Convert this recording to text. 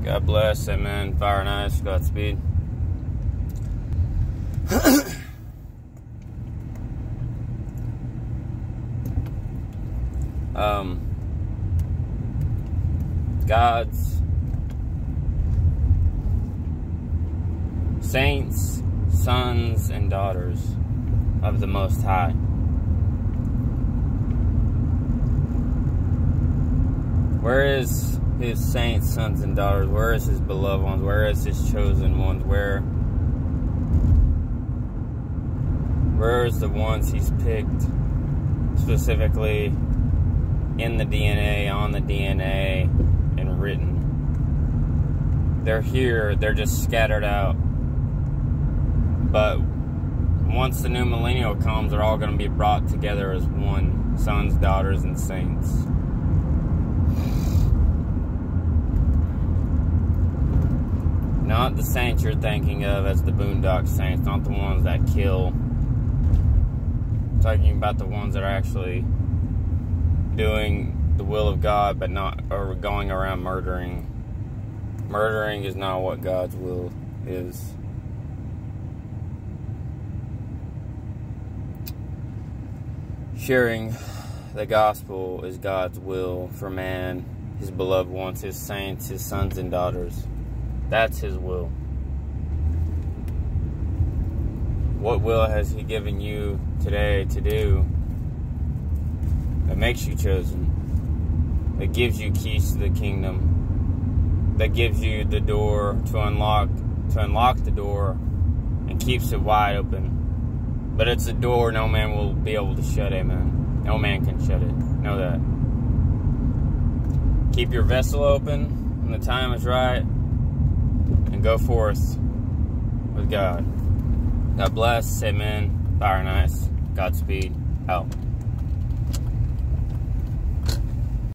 God bless, amen. Fire and ice, Godspeed. God's saints, sons, and daughters of the Most High. Where is his saints, sons, and daughters? Where is his beloved ones? Where is his chosen ones? Where is the ones he's picked specifically in the DNA, on the DNA, and written? They're here, they're just scattered out. But once the new millennial comes, they're all going to be brought together as one, sons, daughters, and saints. Not the saints you're thinking of as the Boondock Saints, not the ones that kill. I'm talking about the ones that are actually doing the will of God, but not, or going around murdering. Murdering is not what God's will is. Sharing the gospel is God's will for man, his beloved ones, his saints, his sons and daughters. That's his will. What will has he given you today to do that makes you chosen, that gives you keys to the kingdom, that gives you the door to unlock the door and keeps it wide open? But it's a door no man will be able to shut, amen. No man can shut it. Know that. Keep your vessel open when the time is right, and go forth with God. God bless, amen. Fire and ice. Godspeed. Out.